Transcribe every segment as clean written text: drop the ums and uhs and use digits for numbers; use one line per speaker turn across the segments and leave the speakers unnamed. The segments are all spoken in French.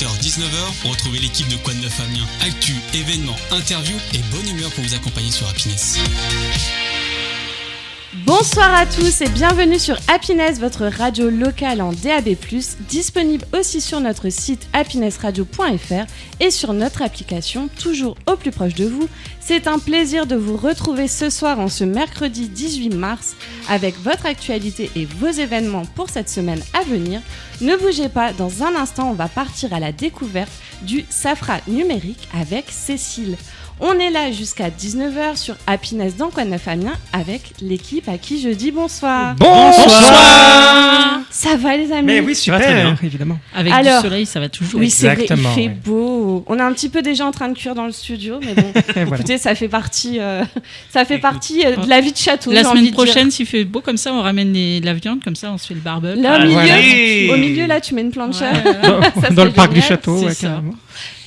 18h-19h, retrouvez l'équipe de Quoi de Neuf Amiens. Actu, événements, interviews et bonne humeur pour vous accompagner sur Happiness.
Bonsoir à tous et bienvenue sur Happiness, votre radio locale en DAB+, disponible aussi sur notre site happinessradio.fr et sur notre application, toujours au plus proche de vous. C'est un plaisir de vous retrouver ce soir en ce mercredi 18 mars avec votre actualité et vos événements pour cette semaine à venir. Ne bougez pas, dans un instant, on va partir à la découverte du Safra numérique avec Cécile. On est là jusqu'à 19h sur Happiness dans Quoi de Neuf Amiens avec l'équipe à qui je dis bonsoir.
Bonsoir.
Ça va les amis?
Mais oui, super, évidemment.
Avec du soleil, ça va toujours.
Oui, c'est vrai, il fait
oui.
beau. On est un petit peu déjà en train de cuire dans le studio, mais bon,
Voilà.
écoutez, ça fait partie de la vie de château.
La
j'ai envie
semaine
de
prochaine,
dire.
s'il fait beau comme ça, on ramène la viande, comme ça, on se fait le barbecue.
Là,
voilà.
au milieu, là, tu mets une plancha. Ça
Dans le
serait
parc du
génial.
château,
c'est
ouais,
ça.
carrément.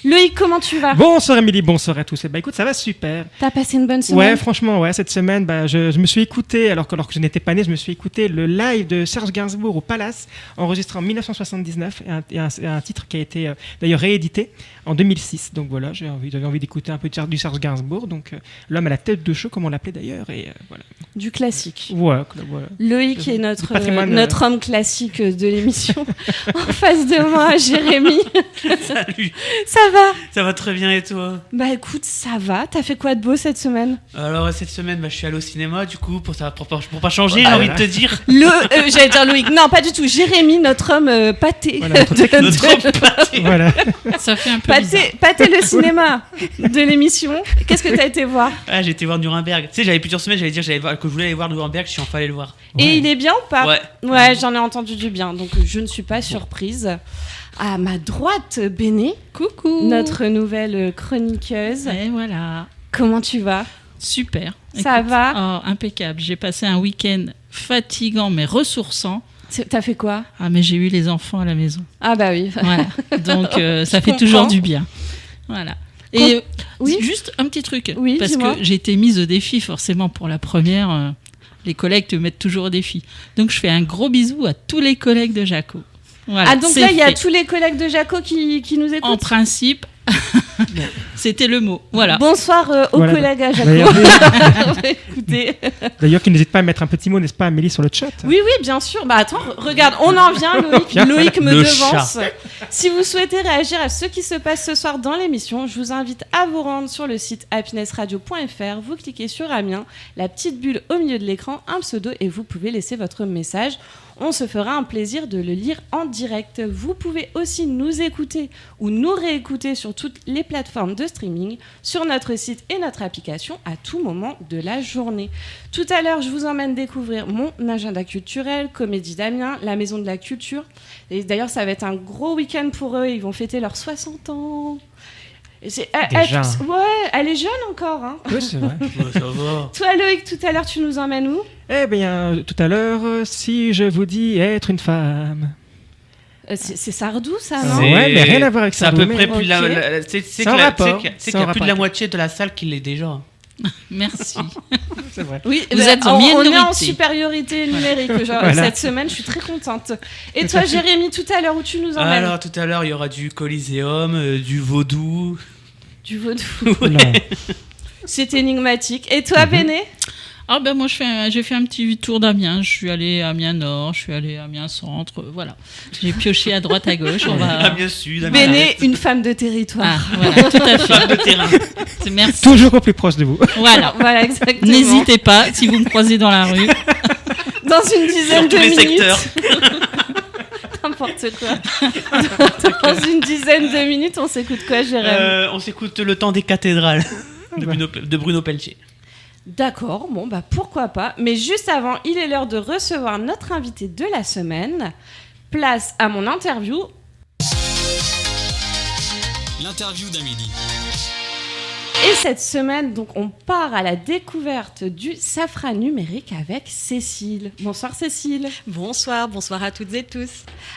Loïc, comment tu vas?
Bonsoir Émilie, bonsoir à tous. Écoute, ça va super.
T'as passé une bonne semaine?
Ouais, franchement, ouais, cette semaine, je me suis écouté, alors que je n'étais pas né, je me suis écouté le live de Serge Gainsbourg au Palace, enregistré en 1979, et un titre qui a été d'ailleurs réédité en 2006. Donc voilà, j'avais envie d'écouter un peu du Serge Gainsbourg, donc l'homme à la tête de cheveux, comme on l'appelait d'ailleurs, et voilà.
Du classique.
Voilà.
Loïc est
Du patrimoine,
notre homme classique de l'émission. En face de moi, Jérémy.
Salut,
Ça va
très bien et toi?
Bah écoute, ça va. T'as fait quoi de beau cette semaine?
Alors cette semaine, je suis allé au cinéma du coup pour pas changer, j'ai envie de te dire.
J'allais dire Loïc. Non, pas du tout. Jérémy, notre homme pâté.
Voilà, notre
homme pâté.
Voilà.
Ça fait un peu bizarre.
Pâté le cinéma de l'émission. Qu'est-ce que t'as été voir?
Ah, j'ai été voir Nuremberg. Tu sais, j'avais plusieurs semaines, j'allais dire que je voulais aller voir Nuremberg, je suis enfin allé le voir.
Et il est bien ou pas?
Ouais.
Ouais, j'en ai entendu du bien. Donc je ne suis pas surprise. À ma droite, Béné.
Coucou.
Notre nouvelle chroniqueuse.
Et voilà.
Comment tu vas?
Super.
Ça va?
Oh, impeccable. J'ai passé un week-end fatigant mais ressourçant.
T'as fait quoi?
Ah, mais j'ai eu les enfants à la maison.
Ah bah oui.
Voilà. Donc, ça fait
comprends.
toujours du bien. Voilà. Et
Oui.
juste un petit truc.
Oui,
parce
dis-moi.
que j'ai été mise au défi, forcément, pour la première. Les collègues te mettent toujours au défi. Donc, je fais un gros bisou à tous les collègues de Jaco. Voilà,
Ah donc
c'est
là, il y a
fait.
tous les collègues de Jaco qui nous écoutent.
En principe, c'était le mot. Voilà.
Bonsoir aux
Voilà.
collègues à Jaco. Écoutez.
D'ailleurs, qui n'hésite pas à mettre un petit mot, n'est-ce pas, Amélie, sur le chat.
Oui, bien sûr. Bah attends, regarde, on en vient, Loïc. Loïc me
Le
devance. Si vous souhaitez réagir à ce qui se passe ce soir dans l'émission, je vous invite à vous rendre sur le site happinessradio.fr. Vous cliquez sur Amiens, la petite bulle au milieu de l'écran, un pseudo, et vous pouvez laisser votre message. On se fera un plaisir de le lire en direct. Vous pouvez aussi nous écouter ou nous réécouter sur toutes les plateformes de streaming, sur notre site et notre application à tout moment de la journée. Tout à l'heure, je vous emmène découvrir mon agenda culturel, Comédie d'Amiens, la Maison de la Culture. Et d'ailleurs, ça va être un gros week-end pour eux. Ils vont fêter leurs 60 ans. Et
Déjà.
elle est jeune encore. Hein.
Oui, c'est vrai.
Ouais, ça va.
Toi, Loïc, tout à l'heure, tu nous emmènes où?
Eh bien, tout à l'heure, si je vous dis être une femme.
C'est Sardou, ça,
C'est-
non?
Ouais, mais rien à voir avec
C'est à
Sardou,
peu près
mais-
plus de
Ok.
c'est
Sans
que la-
rapport,
tu sais qu'il y a
sans
plus de la
rapport.
moitié de la salle qui l'est déjà.
Merci.
C'est vrai.
Oui,
Vous êtes en
on est en
minorité.
supériorité numérique genre,
Voilà.
cette semaine, je suis très contente. Et toi, Jérémy, tout à l'heure, où tu nous emmènes?
Alors tout à l'heure, il y aura du Coliseum, du vaudou.
Du vaudou.
Non.
C'est énigmatique. Et toi, Béné?
Ah ben moi j'ai fait un petit tour d'Amiens. Je suis allée à Amiens Nord, je suis allée à Amiens Centre, voilà. J'ai pioché à droite à gauche. On va.
Amiens Sud, Amiens
Béné,
Est.
une femme de territoire.
Ah voilà, tout à fait.
Femme de terrain.
Merci.
Toujours au plus proche de vous.
Voilà.
Voilà, exactement.
N'hésitez pas si vous me croisez dans la rue.
Dans une dizaine
Dans tous
de
les
minutes.
secteurs.
N'importe quoi. Dans une dizaine de minutes, on s'écoute quoi, Jérémy?
On s'écoute Le Temps des cathédrales de Bruno Pelletier.
D'accord, bon, bah pourquoi pas. Mais juste avant, il est l'heure de recevoir notre invité de la semaine. Place à mon interview.
L'interview d'Amélie.
Et cette semaine, donc, on part à la découverte du Safra numérique avec Cécile. Bonsoir Cécile.
Bonsoir à toutes et tous.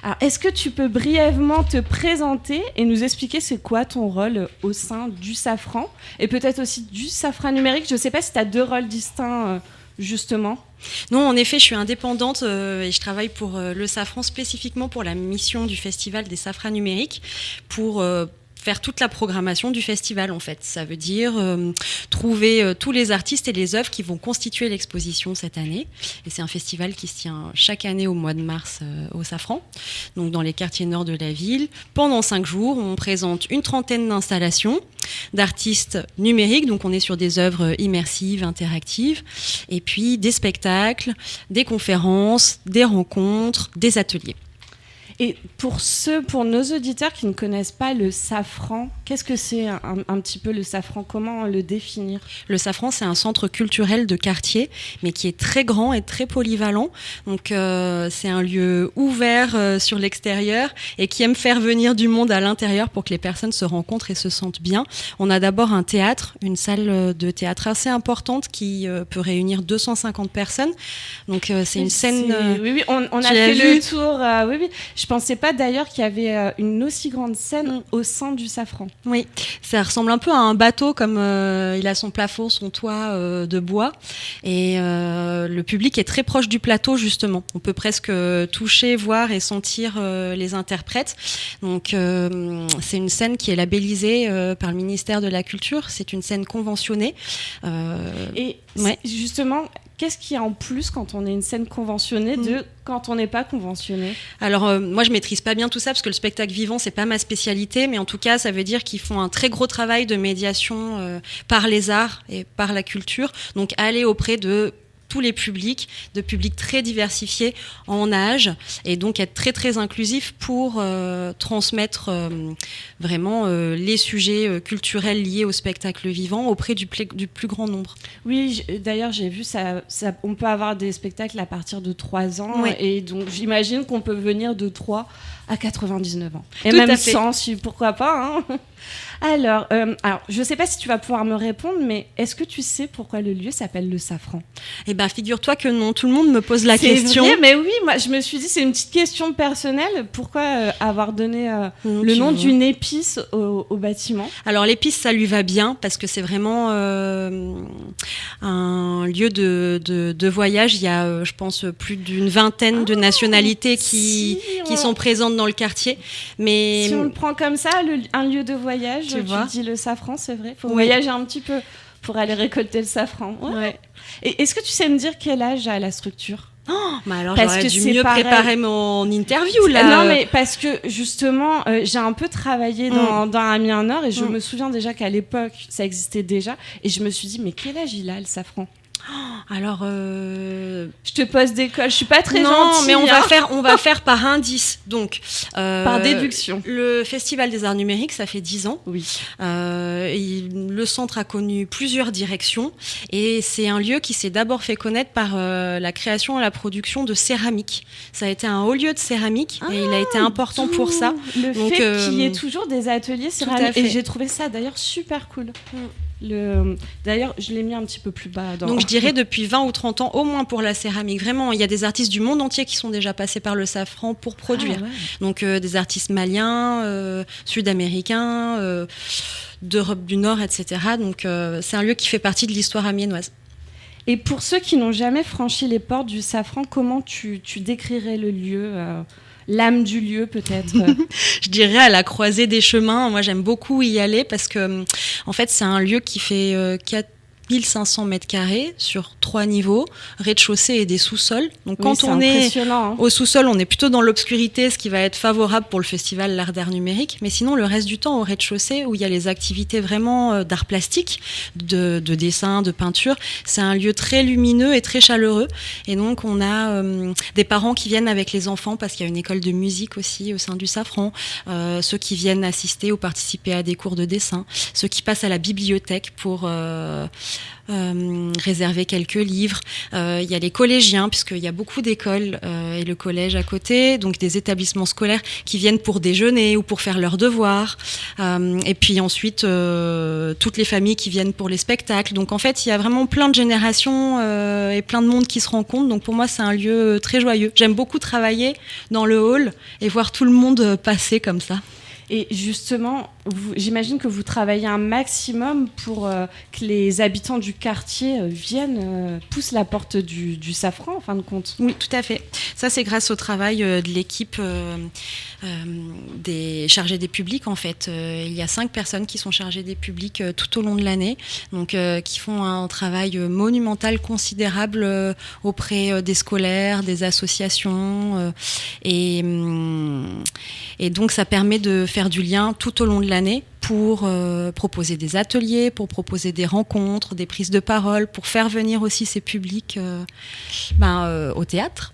Alors, est-ce que tu peux brièvement te présenter et nous expliquer c'est quoi ton rôle au sein du Safran et peut-être aussi du Safra numérique? Je ne sais pas si tu as deux rôles distincts justement?
Non, en effet, je suis indépendante et je travaille pour le Safran, spécifiquement pour la mission du Festival des Safras numériques, pour faire toute la programmation du festival, en fait. Ça veut dire trouver tous les artistes et les œuvres qui vont constituer l'exposition cette année. Et c'est un festival qui se tient chaque année au mois de mars au Safran, donc dans les quartiers nord de la ville. Pendant 5 jours, on présente une trentaine d'installations d'artistes numériques, donc on est sur des œuvres immersives, interactives, et puis des spectacles, des conférences, des rencontres, des ateliers.
Et pour nos auditeurs qui ne connaissent pas le Safran, qu'est-ce que c'est un petit peu le Safran? Comment le définir?
Le Safran, c'est un centre culturel de quartier, mais qui est très grand et très polyvalent. Donc, c'est un lieu ouvert sur l'extérieur et qui aime faire venir du monde à l'intérieur pour que les personnes se rencontrent et se sentent bien. On a d'abord un théâtre, une salle de théâtre assez importante qui peut réunir 250 personnes. Donc, c'est une scène...
Oui, on a fait le tour. Oui. Je pensais pas d'ailleurs qu'il y avait une aussi grande scène au sein du Safran.
Oui, ça ressemble un peu à un bateau, comme il a son plafond, son toit de bois. Et le public est très proche du plateau, justement. On peut presque toucher, voir et sentir les interprètes. Donc, c'est une scène qui est labellisée par le ministère de la Culture. C'est une scène conventionnée.
Et justement... Qu'est-ce qu'il y a en plus quand on est une scène conventionnée de quand on n'est pas conventionné?
Alors, moi, je maîtrise pas bien tout ça parce que le spectacle vivant, c'est pas ma spécialité, mais en tout cas, ça veut dire qu'ils font un très gros travail de médiation par les arts et par la culture. Donc, aller auprès de tous les publics, de publics très diversifiés en âge, et donc être très très inclusif pour transmettre vraiment les sujets culturels liés au spectacle vivant auprès du plus grand nombre.
Oui, d'ailleurs j'ai vu ça, on peut avoir des spectacles à partir de 3 ans, et donc j'imagine qu'on peut venir de 3 à 99 ans. Et tout même 100, pourquoi pas, hein. Alors, je ne sais pas si tu vas pouvoir me répondre, mais est-ce que tu sais pourquoi le lieu s'appelle le Safran?
Eh bien, figure-toi que non, tout le monde me pose la question.
C'est vrai, mais oui, moi je me suis dit, c'est une petite question personnelle. Pourquoi avoir donné le nom d'une épice au bâtiment?
Alors, l'épice, ça lui va bien, parce que c'est vraiment un lieu de voyage. Il y a, je pense, plus d'une vingtaine de nationalités qui sont présentes dans le quartier. Mais...
Si on le prend comme ça, un lieu de voyage, tu dis le Safran, c'est vrai. Il faut voyager un petit peu pour aller récolter le safran. Ouais. Et est-ce que tu sais me dire quel âge a la structure?
Alors j'aurais dû mieux préparer mon interview là.
Non, mais parce que justement, j'ai un peu travaillé dans Amiens Nord et je me souviens déjà qu'à l'époque, ça existait déjà. Et je me suis dit, mais quel âge il a, le Safran?
Alors,
je te pose des cols. Je suis pas très gentille.
Non, mais on va faire par indice. Donc,
par déduction.
Le Festival des Arts Numériques, ça fait 10 ans.
Oui.
Le centre a connu plusieurs directions et c'est un lieu qui s'est d'abord fait connaître par la création et la production de céramique. Ça a été un haut lieu de céramique et il a été important pour ça.
Le fait qu'il y ait toujours des ateliers céramiques. Et j'ai trouvé ça d'ailleurs super cool. D'ailleurs, je l'ai mis un petit peu plus bas.
Donc je dirais depuis 20 ou 30 ans, au moins pour la céramique. Vraiment, il y a des artistes du monde entier qui sont déjà passés par le Safran pour produire. Donc des artistes maliens, sud-américains, d'Europe du Nord, etc. Donc c'est un lieu qui fait partie de l'histoire amiénoise.
Et pour ceux qui n'ont jamais franchi les portes du Safran, comment tu décrirais le lieu l'âme du lieu, peut-être?
Je dirais à la croisée des chemins. Moi, j'aime beaucoup y aller parce que, en fait, c'est un lieu qui fait 4500 mètres carrés sur 3 niveaux, rez-de-chaussée et des sous-sols. Donc, quand on est au sous-sol, on est plutôt dans l'obscurité, ce qui va être favorable pour le festival L'Art d'Art Numérique. Mais sinon, le reste du temps, au rez-de-chaussée, où il y a les activités vraiment d'art plastique, de dessin, de peinture, c'est un lieu très lumineux et très chaleureux. Et donc, on a des parents qui viennent avec les enfants parce qu'il y a une école de musique aussi au sein du Safran, ceux qui viennent assister ou participer à des cours de dessin, ceux qui passent à la bibliothèque pour réserver quelques livres. Il y a les collégiens, puisqu'il y a beaucoup d'écoles et le collège à côté, donc des établissements scolaires qui viennent pour déjeuner ou pour faire leurs devoirs. Et puis ensuite, toutes les familles qui viennent pour les spectacles. Donc en fait, il y a vraiment plein de générations et plein de monde qui se rencontrent. Donc pour moi, c'est un lieu très joyeux. J'aime beaucoup travailler dans le hall et voir tout le monde passer comme ça.
Et justement, j'imagine que vous travaillez un maximum pour que les habitants du quartier poussent la porte du safran, en fin de compte.
Oui, tout à fait. Ça, c'est grâce au travail de l'équipe des chargés des publics, en fait. Il y a 5 personnes qui sont chargées des publics tout au long de l'année, donc qui font un travail monumental, considérable auprès des scolaires, des associations. Et donc, ça permet de faire du lien tout au long de l'année pour proposer des ateliers, pour proposer des rencontres, des prises de parole, pour faire venir aussi ces publics au théâtre.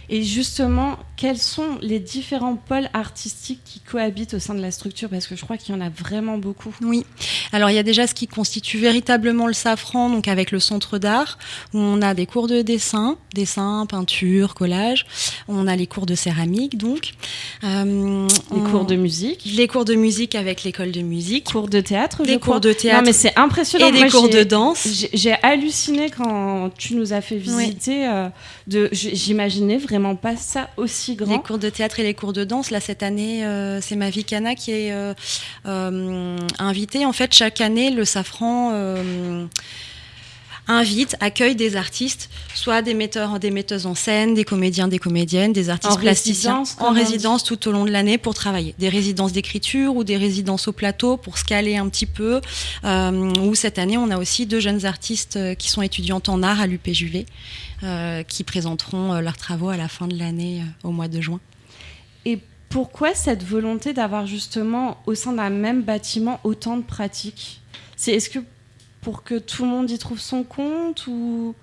Et justement, quels sont les différents pôles artistiques qui cohabitent au sein de la structure ? Parce que je crois qu'il y en a vraiment beaucoup.
Oui. Alors, il y a déjà ce qui constitue véritablement le Safran, donc avec le centre d'art, où on a des cours de dessin, peinture, collage. On a les cours de céramique, donc.
Cours de musique.
Les cours de musique avec l'école de musique.
Cours de théâtre,
des cours de théâtre.
Non, mais c'est impressionnant.
Et des cours de danse.
J'ai halluciné quand tu nous as fait visiter. Oui. J'imaginais vraiment pas ça aussi grand.
Les cours de théâtre et les cours de danse, là cette année, c'est Mavi Kana qui est invitée. En fait, chaque année, le Safran accueille des artistes, soit des metteuses en scène, des comédiens, des comédiennes, des artistes plasticiens en résidence tout au long de l'année pour travailler. Des résidences d'écriture ou des résidences au plateau pour se caler un petit peu. Ou cette année, on a aussi 2 jeunes artistes qui sont étudiantes en art à l'UPJV qui présenteront leurs travaux à la fin de l'année au mois de juin.
Et pourquoi cette volonté d'avoir justement au sein d'un même bâtiment autant de pratiques ? Est-ce que pour que tout le monde y trouve son compte ou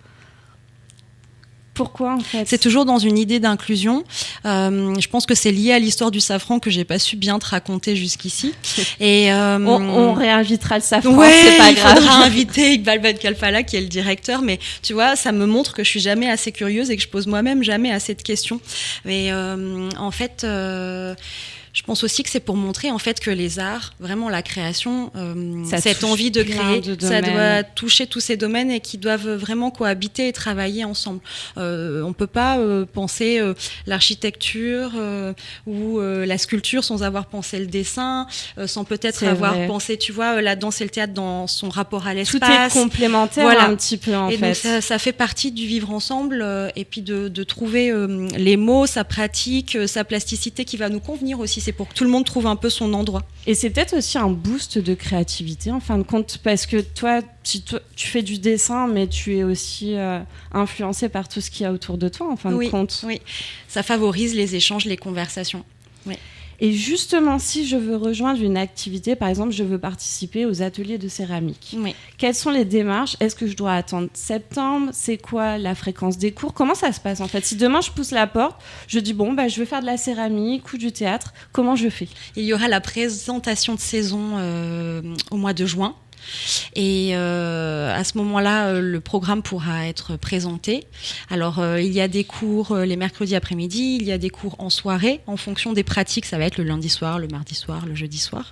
pourquoi en fait ?
C'est toujours dans une idée d'inclusion. Je pense que c'est lié à l'histoire du Safran que j'ai pas su bien te raconter jusqu'ici. Et
on réinvitera le Safran,
ouais,
c'est pas grave.
Il faudra inviter Iqbal Ben Kalfala qui est le directeur. Mais tu vois, ça me montre que je suis jamais assez curieuse et que je pose moi-même jamais assez de questions. Mais en fait. Je pense aussi que c'est pour montrer en fait que les arts, vraiment la création, cette envie de créer, ça doit toucher tous ces domaines et qui doivent vraiment cohabiter et travailler ensemble. On peut pas penser l'architecture ou la sculpture sans avoir pensé le dessin, sans peut-être avoir pensé, tu vois, la danse et le théâtre dans son rapport à l'espace.
Tout est complémentaire un petit peu en fait.
Et donc ça fait partie du vivre ensemble et puis de trouver les mots, sa pratique, sa plasticité qui va nous convenir aussi. C'est pour que tout le monde trouve un peu son endroit.
Et c'est peut-être aussi un boost de créativité en fin de compte, parce que toi, tu fais du dessin, mais tu es aussi influencé par tout ce qu'il y a autour de toi en fin de compte.
Oui, ça favorise les échanges, les conversations. Oui.
Et justement, si je veux rejoindre une activité, par exemple, je veux participer aux ateliers de céramique.
Oui.
Quelles sont les démarches ? Est-ce que je dois attendre septembre ? C'est quoi la fréquence des cours ? Comment ça se passe en fait ? Si demain je pousse la porte, je dis je veux faire de la céramique ou du théâtre, comment je fais ?
Il y aura la présentation de saison au mois de juin. Et à ce moment-là, le programme pourra être présenté. Alors, il y a des cours les mercredis après-midi, il y a des cours en soirée. En fonction des pratiques, ça va être le lundi soir, le mardi soir, le jeudi soir.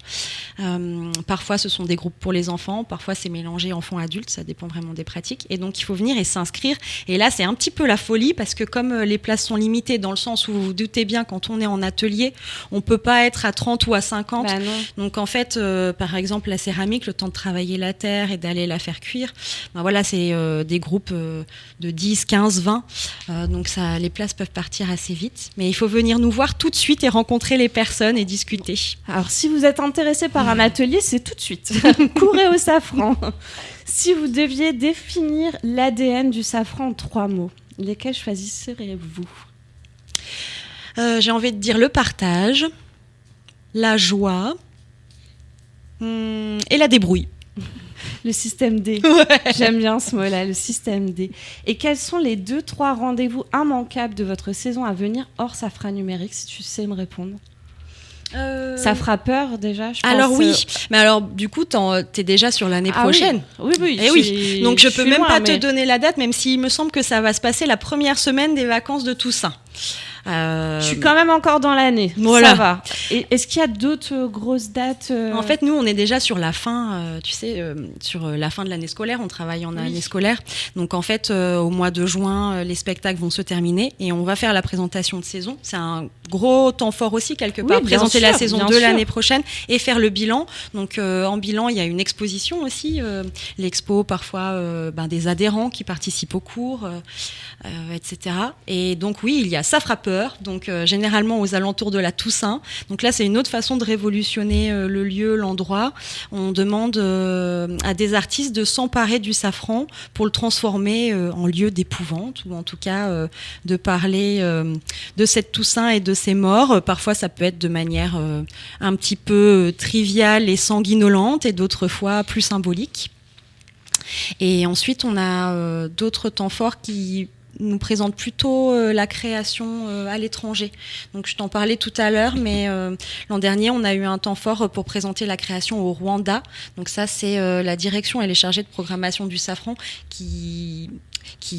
Parfois, ce sont des groupes pour les enfants. Parfois, c'est mélangé enfants-adultes. Ça dépend vraiment des pratiques. Et donc, il faut venir et s'inscrire. Et là, c'est un petit peu la folie parce que comme les places sont limitées dans le sens où vous vous doutez bien, quand on est en atelier, on ne peut pas être à 30 ou à 50.
Bah non.
Donc, en fait, par exemple, la céramique, le temps de travailler la terre et d'aller la faire cuire, voilà, c'est des groupes de 10, 15, 20. Donc, les places peuvent partir assez vite. Mais il faut venir nous voir tout de suite et rencontrer les personnes et discuter.
Alors, si vous êtes intéressé par un atelier, c'est tout de suite. Courez au Safran. Si vous deviez définir l'ADN du Safran en 3 mots, lesquels choisisseriez-vous ?
J'ai envie de dire le partage, la joie et la débrouille.
Le système D.
Ouais.
J'aime bien ce mot-là, le système D. Et quels sont les 2-3 rendez-vous immanquables de votre saison à venir hors Safra numérique, si tu sais me répondre ? Ça fera peur déjà, je pense.
Alors oui, mais alors du coup, t'es déjà sur l'année prochaine.
Oui.
Et oui. Donc je peux même pas te donner la date, même s'il me semble que ça va se passer la première semaine des vacances de Toussaint.
Je suis quand même encore dans l'année,
Voilà.
ça va. Et est-ce qu'il y a d'autres grosses dates
En fait, nous, on est déjà sur la fin, sur la fin de l'année scolaire. On travaille en année scolaire. Donc, en fait, au mois de juin, les spectacles vont se terminer et on va faire la présentation de saison. C'est un gros temps fort aussi, quelque part,
Oui, bien
présenter
sûr,
la saison
bien
de
sûr.
l'année prochaine et faire le bilan. Donc, en bilan, il y a une exposition aussi. L'expo, parfois, des adhérents qui participent au cours, etc. Et donc, oui, il y a Ça fera peur. Donc, généralement aux alentours de la Toussaint. Donc là, c'est une autre façon de révolutionner le lieu, l'endroit. On demande à des artistes de s'emparer du safran pour le transformer en lieu d'épouvante, ou en tout cas de parler de cette Toussaint et de ses morts. Parfois, ça peut être de manière un petit peu triviale et sanguinolente, et d'autres fois plus symbolique. Et ensuite, on a d'autres temps forts qui nous présente plutôt la création à l'étranger. Donc je t'en parlais tout à l'heure, mais l'an dernier, on a eu un temps fort pour présenter la création au Rwanda. Donc ça, c'est la direction et les chargés de programmation du Safran qui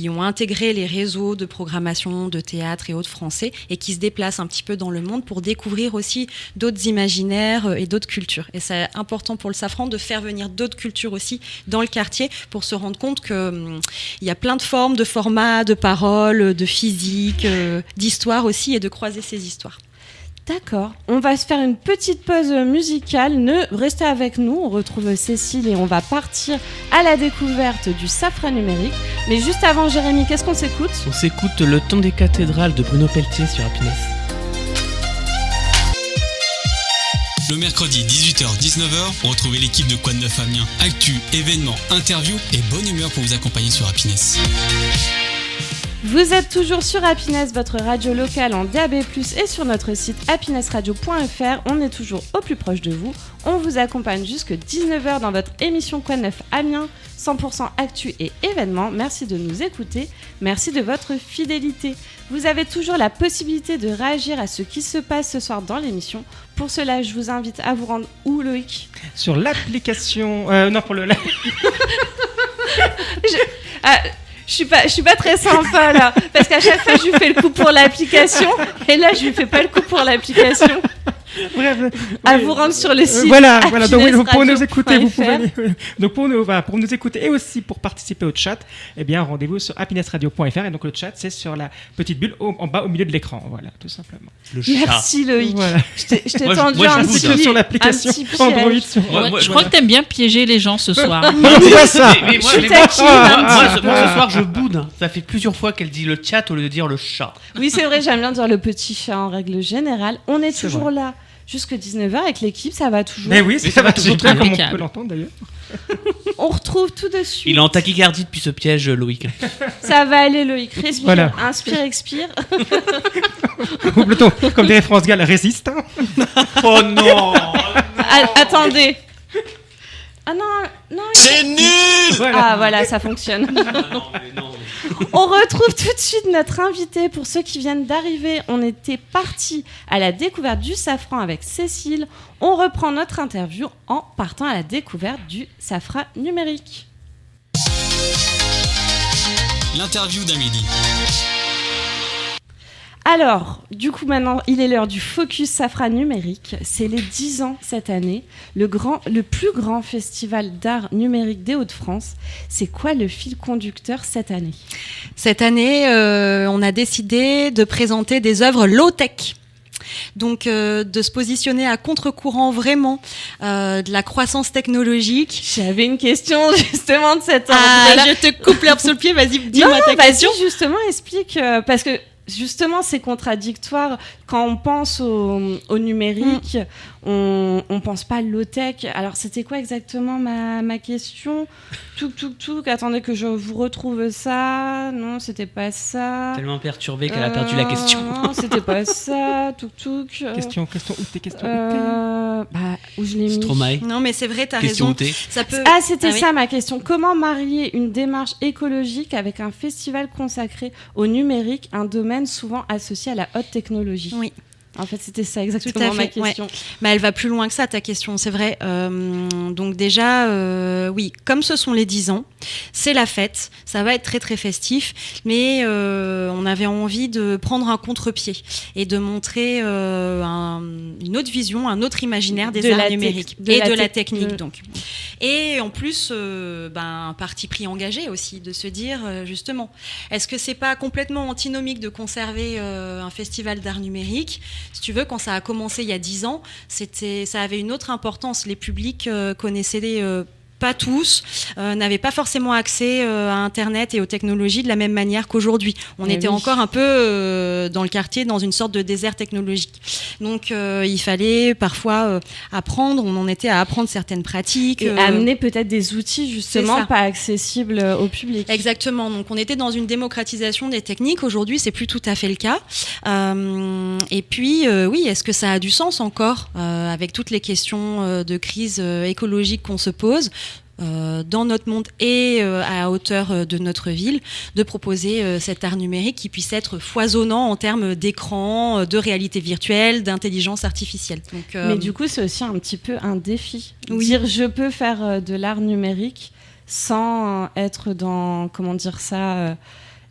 ont intégré les réseaux de programmation de théâtre et autres français et qui se déplacent un petit peu dans le monde pour découvrir aussi d'autres imaginaires et d'autres cultures. Et c'est important pour le Safran de faire venir d'autres cultures aussi dans le quartier pour se rendre compte qu'il y a plein de formes, de formats, de paroles, de physique, d'histoire aussi, et de croiser ces histoires.
D'accord, on va se faire une petite pause musicale. Restez avec nous, on retrouve Cécile et on va partir à la découverte du Safra numérique. Mais juste avant, Jérémy, qu'est-ce qu'on s'écoute ?
On s'écoute Le Temps des cathédrales de Bruno Pelletier sur Happiness.
Le mercredi 18h-19h, retrouvez l'équipe de Quoi de Neuf Amiens. Actu, événements, interviews et bonne humeur pour vous accompagner sur Happiness.
Vous êtes toujours sur Happiness, votre radio locale en DAB+, et sur notre site happinessradio.fr. On est toujours au plus proche de vous. On vous accompagne jusque 19h dans votre émission Quoi de Neuf Amiens, 100% actu et événements. Merci de nous écouter. Merci de votre fidélité. Vous avez toujours la possibilité de réagir à ce qui se passe ce soir dans l'émission. Pour cela, je vous invite à vous rendre où, Loïc ?
Sur l'application... pour le...
Je suis pas très sympa là, parce qu'à chaque fois je lui fais le coup pour l'application, et là je lui fais pas le coup pour l'application.
Bref,
À vous rendre sur le site.
Voilà, donc oui, pour nous écouter, vous
happinessradio.fr.
pouvez. Donc pour nous écouter et aussi pour participer au chat, eh bien rendez-vous sur happinessradio.fr, et donc le chat c'est sur la petite bulle en bas au milieu de l'écran, voilà, tout simplement.
Le chat.
Merci Loïc.
Voilà.
Je t'ai
Moi,
tendu
moi,
un
je
petit
boude, hein.
Sur l'application
un petit piège.
Android.
Je crois que t'aimes bien piéger les gens ce soir.
On voit ça.
Mais moi,
Je
les-
suis taquine un petit
moi,
peu.
ce soir, je boude. Ça fait plusieurs fois qu'elle dit le chat au lieu de dire le chat.
Oui, c'est vrai, j'aime bien dire le petit chat en règle générale. On est
C'est
toujours
vrai.
là jusque 19h avec l'équipe, ça va toujours.
Mais oui,
Mais
ça va toujours
très
bien, comme on
impeccable.
peut l'entendre d'ailleurs.
On retrouve tout de suite.
Il est en tachycardie depuis ce piège, Loïc.
Ça va aller Loïc, respire,
Voilà.
inspire, expire.
Oublions, comme dirait France Gall, résiste. Hein.
Oh non.
Attendez. Ah non.
C'est nul!
Voilà.
Ah voilà, ça fonctionne.
non.
On retrouve tout de suite notre invité. Pour ceux qui viennent d'arriver, on était parti à la découverte du Safran avec Cécile. On reprend notre interview en partant à la découverte du Safra numérique.
L'interview d'Amélie.
Alors, du coup, maintenant, il est l'heure du Focus Safra numérique. C'est les 10 ans cette année, le plus grand festival d'art numérique des Hauts-de-France. C'est quoi le fil conducteur cette année ?
Cette année, on a décidé de présenter des œuvres low-tech. Donc, de se positionner à contre-courant vraiment de la croissance technologique.
J'avais une question justement de cet
Ah,
ordre-là.
je te coupe l'herbe sous le pied, vas-y, dis-moi ta
Vas-y,
question.
justement, explique. Parce que justement, c'est contradictoire. Quand on pense au numérique, on pense pas low-tech. Alors, c'était quoi exactement ma question ? Touk. Attendez que je vous retrouve ça. Non, c'était pas ça.
Tellement perturbée qu'elle a perdu la question.
Non, c'était pas ça. Touk.
Question, où t'es, question,
Où je l'ai mis.
Stromae.
Non, mais c'est vrai, t'as
Question
raison.
T.
Ça peut...
Ah, c'était
oui.
ça ma question. Comment marier une démarche écologique avec un festival consacré au numérique, un domaine souvent associé à la haute technologie ?
Oui.
En fait, c'était ça
Tout à
exactement ma
fait, ouais.
question.
Mais elle va plus loin que ça, ta question, c'est vrai. Donc déjà, oui, comme ce sont les 10 ans, c'est la fête, ça va être très très festif, mais on avait envie de prendre un contre-pied et de montrer une autre vision, un autre imaginaire des arts numériques et de la technique. Donc. Et en plus, un parti pris engagé aussi, de se dire justement, est-ce que c'est pas complètement antinomique de conserver un festival d'art numérique? Si tu veux, quand ça a commencé il y a 10 ans, ça avait une autre importance. Les publics connaissaient pas tous, n'avaient pas forcément accès à Internet et aux technologies de la même manière qu'aujourd'hui. On était encore un peu dans le quartier, dans une sorte de désert technologique. Donc il fallait parfois apprendre, on en était à apprendre certaines pratiques.
Et amener peut-être des outils justement pas accessibles au public.
Exactement, donc on était dans une démocratisation des techniques. Aujourd'hui, c'est plus tout à fait le cas. Et puis, oui, est-ce que ça a du sens encore avec toutes les questions de crise écologique qu'on se pose dans notre monde et à la hauteur de notre ville, de proposer cet art numérique qui puisse être foisonnant en termes d'écran, de réalité virtuelle, d'intelligence artificielle. Donc,
mais du coup, c'est aussi un petit peu un défi.
Oui.
Dire je peux faire de l'art numérique sans être dans, comment dire ça,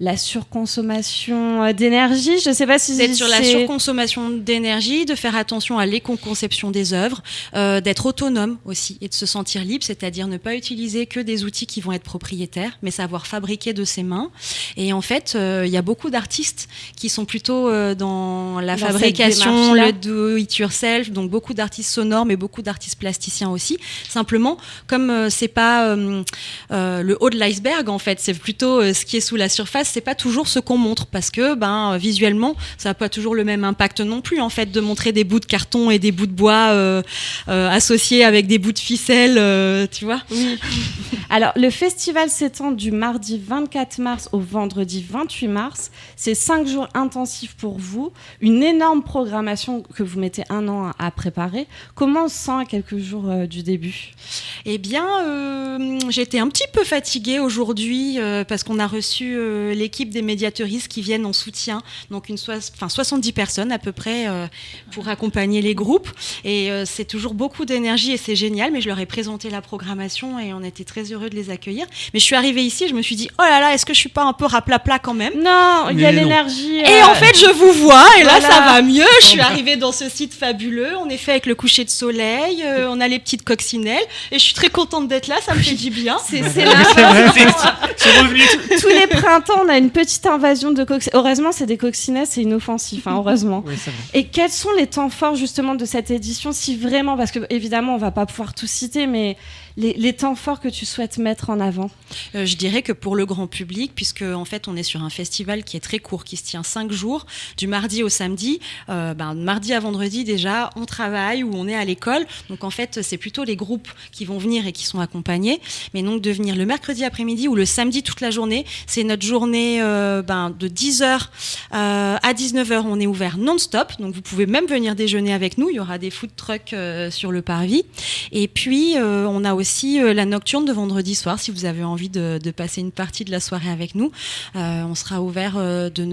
la surconsommation d'énergie. Je ne sais pas si
d'être sur la surconsommation d'énergie, de faire attention à l'éco-conception des œuvres, d'être autonome aussi et de se sentir libre, c'est-à-dire ne pas utiliser que des outils qui vont être propriétaires, mais savoir fabriquer de ses mains. Et en fait, il y a beaucoup d'artistes qui sont plutôt dans la fabrication, le do-it-yourself, donc beaucoup d'artistes sonores, mais beaucoup d'artistes plasticiens aussi. Simplement, comme c'est pas le haut de l'iceberg, en fait, c'est plutôt ce qui est sous la surface, c'est pas toujours ce qu'on montre parce que visuellement ça n'a pas toujours le même impact non plus en fait de montrer des bouts de carton et des bouts de bois associés avec des bouts de ficelle, tu vois.
Oui. Alors le festival s'étend du mardi 24 mars au vendredi 28 mars. C'est 5 jours intensifs pour vous, une énorme programmation que vous mettez 1 an à préparer. Comment on se sent à quelques jours du début?
Eh bien, j'étais un petit peu fatiguée aujourd'hui parce qu'on a reçu l'équipe des médiateuristes qui viennent en soutien, donc 70 personnes à peu près pour accompagner les groupes. Et c'est toujours beaucoup d'énergie et c'est génial, mais je leur ai présenté la programmation et on était très heureux de les accueillir. Mais je suis arrivée ici et je me suis dit, oh là là, est-ce que je suis pas un peu raplapla quand même?
Non, il y a l'énergie.
Et en fait, je vous vois et là, ça va mieux. Je suis arrivée dans ce site fabuleux. On est fait avec le coucher de soleil, on a les petites coccinelles et je suis très contente d'être là, ça me fait du bien.
C'est revenu. Tous les printemps, on a une petite invasion de coccinelles. Heureusement, c'est des coccinelles, c'est inoffensif, heureusement.
Oui, c'est vrai.
Et quels sont les temps forts justement de cette édition, si vraiment, parce que évidemment, on va pas pouvoir tout citer, mais les temps forts que tu souhaites mettre en avant?
Je dirais que pour le grand public, puisque en fait on est sur un festival qui est très court, qui se tient 5 jours, du mardi au samedi, mardi à vendredi déjà, on travaille ou on est à l'école, donc en fait c'est plutôt les groupes qui vont venir et qui sont accompagnés, mais donc de venir le mercredi après-midi ou le samedi toute la journée, c'est notre journée de 10h à 19h, on est ouvert non-stop, donc vous pouvez même venir déjeuner avec nous, il y aura des food trucks sur le parvis, et puis on a aussi la nocturne de vendredi soir, si vous avez envie de passer une partie de la soirée avec nous. On sera ouvert de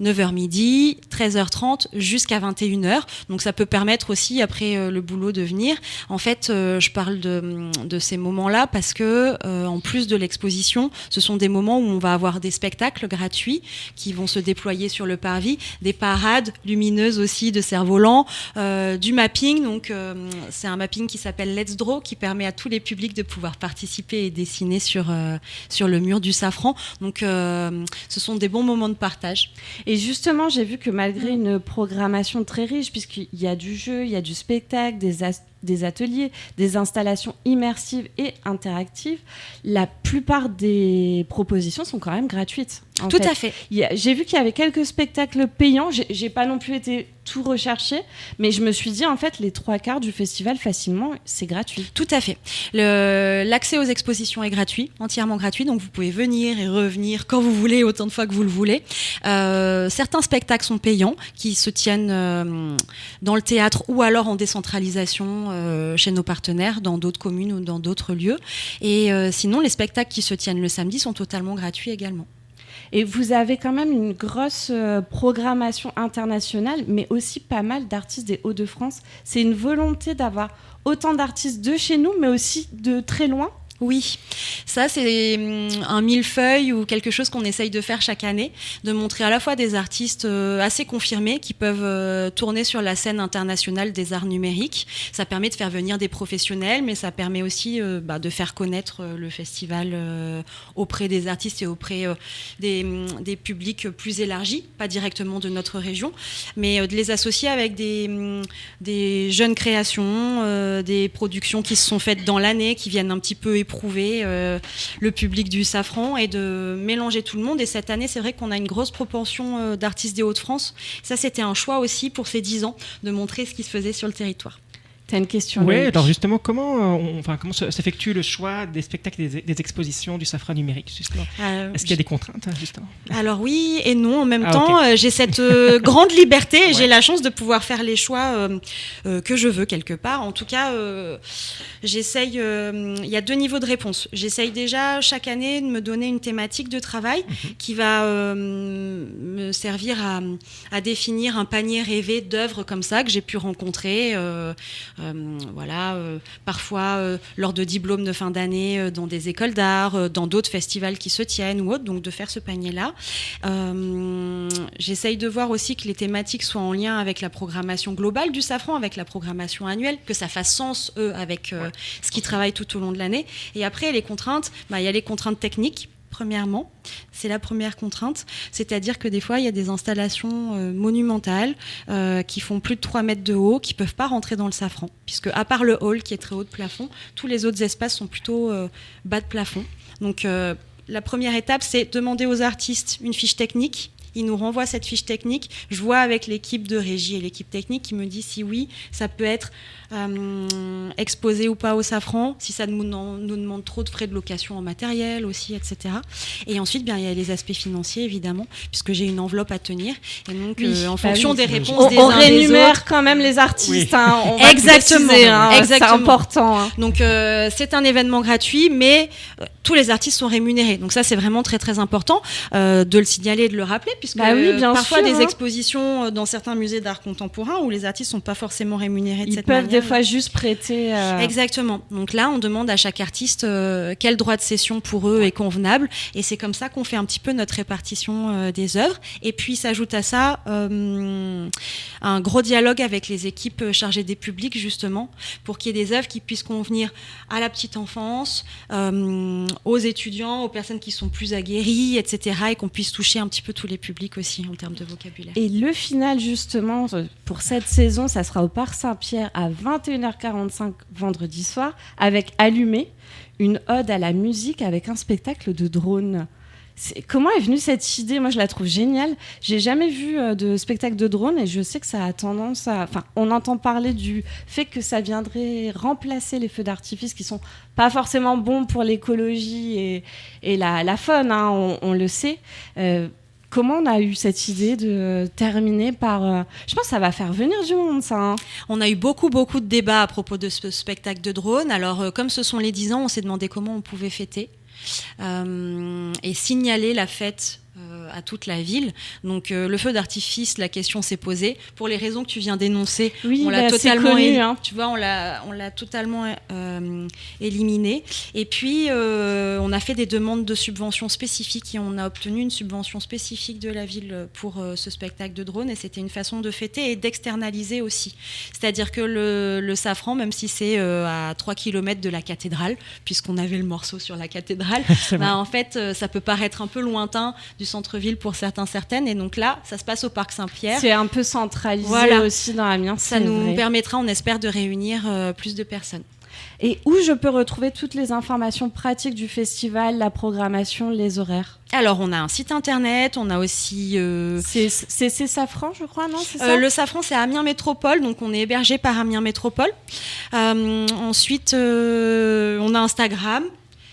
9h midi, 13h30 jusqu'à 21h. Donc ça peut permettre aussi après le boulot de venir. En fait, je parle de ces moments-là parce que en plus de l'exposition, ce sont des moments où on va avoir des spectacles gratuits qui vont se déployer sur le parvis, des parades lumineuses aussi de cerfs-volants, du mapping. Donc c'est un mapping qui s'appelle Let's Draw qui permet à tous les publics de pouvoir participer et dessiner sur le mur du Safran. Donc ce sont des bons moments de partage.
Et justement, j'ai vu que malgré une programmation très riche, puisqu'il y a du jeu, il y a du spectacle, des ateliers, des installations immersives et interactives, la plupart des propositions sont quand même gratuites.
Tout à fait.
J'ai vu qu'il y avait quelques spectacles payants, j'ai pas non plus été tout recherché, mais je me suis dit en fait les 3/4 du festival facilement c'est gratuit.
Tout à fait. L'accès aux expositions est gratuit, entièrement gratuit, donc vous pouvez venir et revenir quand vous voulez, autant de fois que vous le voulez. Certains spectacles sont payants, qui se tiennent dans le théâtre ou alors en décentralisation chez nos partenaires, dans d'autres communes ou dans d'autres lieux. Et sinon, les spectacles qui se tiennent le samedi sont totalement gratuits également.
Et vous avez quand même une grosse programmation internationale, mais aussi pas mal d'artistes des Hauts-de-France. C'est une volonté d'avoir autant d'artistes de chez nous, mais aussi de très loin.
Oui, ça c'est un millefeuille ou quelque chose qu'on essaye de faire chaque année, de montrer à la fois des artistes assez confirmés qui peuvent tourner sur la scène internationale des arts numériques. Ça permet de faire venir des professionnels, mais ça permet aussi de faire connaître le festival auprès des artistes et auprès des publics plus élargis, pas directement de notre région, mais de les associer avec des jeunes créations, des productions qui se sont faites dans l'année, qui viennent un petit peu éprouver le public du Safran et de mélanger tout le monde. Et cette année, c'est vrai qu'on a une grosse propension d'artistes des Hauts-de-France. Ça, c'était un choix aussi pour ces 10 ans, de montrer ce qui se faisait sur le territoire.
Tu as une question?
Oui,
Loïc.
alors justement, comment s'effectue le choix des spectacles et des expositions du Safran numérique, justement? Est-ce qu'il y a des contraintes, justement?
Alors oui et non, en même
Ah,
temps,
ok.
j'ai cette grande liberté et
Ouais.
j'ai la chance de pouvoir faire les choix que je veux quelque part. En tout cas, j'essaye, il y a 2 niveaux de réponse. J'essaye déjà chaque année de me donner une thématique de travail qui va me servir à définir un panier rêvé d'œuvres comme ça que j'ai pu rencontrer. Parfois lors de diplômes de fin d'année dans des écoles d'art, dans d'autres festivals qui se tiennent ou autres, donc de faire ce panier-là. J'essaye de voir aussi que les thématiques soient en lien avec la programmation globale du Safran, avec la programmation annuelle, que ça fasse sens, avec ce qui travaille tout au long de l'année. Et après, les contraintes, il y a les contraintes techniques. Premièrement, c'est la première contrainte, c'est-à-dire que des fois, il y a des installations monumentales qui font plus de 3 mètres de haut, qui ne peuvent pas rentrer dans le Safran, puisque à part le hall qui est très haut de plafond, tous les autres espaces sont plutôt bas de plafond. Donc la première étape, c'est demander aux artistes une fiche technique. Ils nous renvoient cette fiche technique. Je vois avec l'équipe de régie et l'équipe technique qui me dit si oui, ça peut être exposé ou pas au Safran, si ça nous demande trop de frais de location en matériel aussi, etc. Et ensuite, il y a les aspects financiers, évidemment, puisque j'ai une enveloppe à tenir. Et donc, en fonction des réponses des
On
uns des
rémunère
autres...
quand même les artistes.
Oui.
On va
Exactement,
préciser,
exactement.
C'est important. Hein.
Donc c'est un événement gratuit, mais tous les artistes sont rémunérés. Donc ça, c'est vraiment très très important de le signaler et de le rappeler, puisque
Oui, bien
parfois
sûr,
des
hein.
expositions dans certains musées d'art contemporain où les artistes sont pas forcément rémunérés de
Ils
cette
peuvent
manière.
des fois juste prêter.
Exactement. Donc là, on demande à chaque artiste quel droit de cession pour eux est convenable, et c'est comme ça qu'on fait un petit peu notre répartition des œuvres. Et puis s'ajoute à ça un gros dialogue avec les équipes chargées des publics, justement, pour qu'il y ait des œuvres qui puissent convenir à la petite enfance, aux étudiants, aux personnes qui sont plus aguerries, etc., et qu'on puisse toucher un petit peu tous les publics aussi en termes de vocabulaire.
Et le final, justement, pour cette saison, ça sera au Parc Saint-Pierre à 21h45 vendredi soir, avec Allumé, une ode à la musique avec un spectacle de drone. Comment est venue cette idée? Moi, je la trouve géniale. J'ai jamais vu de spectacle de drone et je sais que ça a tendance à... Enfin, on entend parler du fait que ça viendrait remplacer les feux d'artifice qui sont pas forcément bons pour l'écologie et la faune, hein, on le sait. Comment on a eu cette idée de terminer par... Je pense que ça va faire venir du monde, ça. Hein.
On a eu beaucoup de débats à propos de ce spectacle de drone. Alors, comme ce sont les 10 ans, on s'est demandé comment on pouvait fêter et signaler la fête à toute la ville. Donc le feu d'artifice, la question s'est posée pour les raisons que tu viens d'énoncer.
Oui,
on l'a
c'est
totalement
connu, hein.
tu vois, on l'a totalement éliminé. Et puis on a fait des demandes de subventions spécifiques et on a obtenu une subvention spécifique de la ville pour ce spectacle de drone, et c'était une façon de fêter et d'externaliser aussi. C'est-à-dire que le Safran, même si c'est à 3 km de la cathédrale, puisqu'on avait le morceau sur la cathédrale, en fait ça peut paraître un peu lointain du centre-ville pour certaines, et donc là ça se passe au Parc Saint-Pierre.
C'est un peu centralisé aussi dans Amiens.
Ça nous permettra, on espère, de réunir plus de personnes.
Et où je peux retrouver toutes les informations pratiques du festival, la programmation, les horaires?
Alors, on a un site internet, on a aussi...
C'est Safran, je crois, non? C'est ça
le Safran, c'est Amiens Métropole, donc on est hébergé par Amiens Métropole. Ensuite, on a Instagram.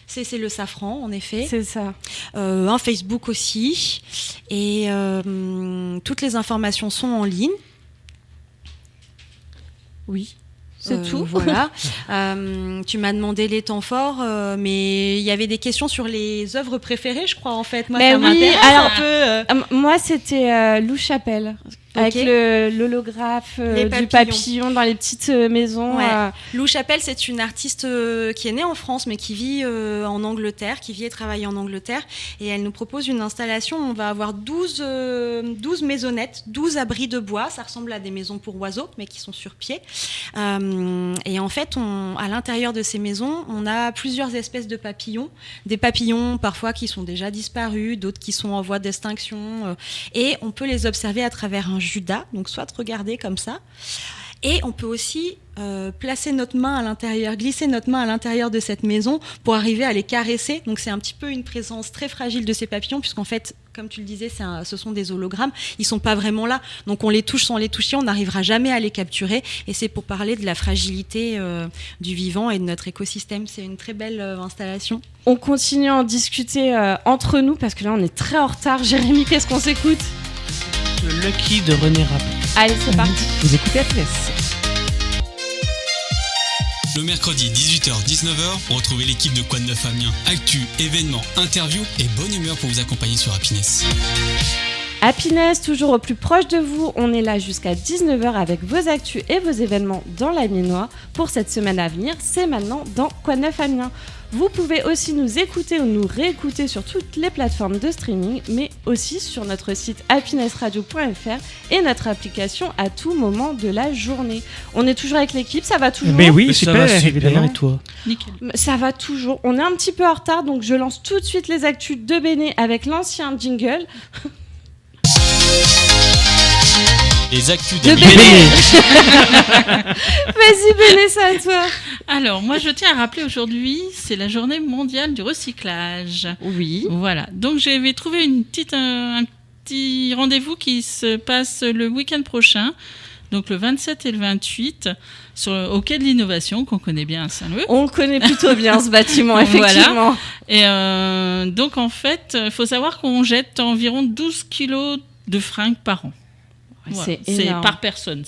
C'est le Safran, en effet.
C'est ça.
Un Facebook aussi. Et toutes les informations sont en ligne.
Oui. C'est tout.
Voilà. Tu m'as demandé les temps forts, mais il y avait des questions sur les œuvres préférées, je crois, en fait. Moi,
Mais
ça
oui,
m'intéresse
alors,
un peu.
Moi, c'était Lou Chapelle. Avec
Ok.
l'holographe
Les
du
papillons.
papillon dans les petites maisons.
Ouais. Lou Chapelle, c'est une artiste qui est née en France, mais qui vit en Angleterre, qui vit et travaille en Angleterre. Et elle nous propose une installation où on va avoir 12 maisonnettes, 12 abris de bois. Ça ressemble à des maisons pour oiseaux, mais qui sont sur pied. Et en fait, à l'intérieur de ces maisons, on a plusieurs espèces de papillons. Des papillons, parfois, qui sont déjà disparus, d'autres qui sont en voie d'extinction. Et on peut les observer à travers un judas, donc soit regarder comme ça. Et on peut aussi placer notre main à l'intérieur, glisser notre main à l'intérieur de cette maison pour arriver à les caresser. Donc c'est un petit peu une présence très fragile de ces papillons, puisqu'en fait, comme tu le disais, ce sont des hologrammes. Ils sont pas vraiment là. Donc on les touche sans les toucher, on n'arrivera jamais à les capturer. Et c'est pour parler de la fragilité du vivant et de notre écosystème. C'est une très belle installation.
On continue à en discuter entre nous parce que là, on est très en retard. Jérémy, qu'est-ce qu'on s'écoute ?
Le Lucky de René Rapp.
Allez, c'est parti.
Vous écoutez Happiness.
Le mercredi 18h-19h, retrouvez l'équipe de Quoi de Neuf Amiens. Actu, événements, interviews et bonne humeur pour vous accompagner sur Happiness.
Happiness, toujours au plus proche de vous. On est là jusqu'à 19h avec vos actus et vos événements dans l'Amiénois. Pour cette semaine à venir, c'est maintenant dans Quoi de Neuf Amiens. Vous pouvez aussi nous écouter ou nous réécouter sur toutes les plateformes de streaming, mais aussi sur notre site happinessradio.fr et notre application à tout moment de la journée. On est toujours avec l'équipe, ça va toujours ?
Mais oui,
Ça
super,
va super,
évidemment.
et toi?
Nickel.
Ça va toujours. On est un petit peu en retard, donc je lance tout de suite les actus de Béné avec l'ancien jingle.
Les actus
De
de
Béné. Vas-y Béné, c'est à toi.
Alors, moi, je tiens à rappeler aujourd'hui, c'est la journée mondiale du recyclage.
Oui.
Voilà. Donc, j'avais trouvé un petit rendez-vous qui se passe le week-end prochain, donc le 27 et le 28, au quai de l'Innovation, qu'on connaît bien à Saint-Leu.
On le connaît plutôt bien ce bâtiment, effectivement.
Et donc, en fait, il faut savoir qu'on jette environ 12 kilos de fringues par an. Voilà.
C'est énorme.
par personne.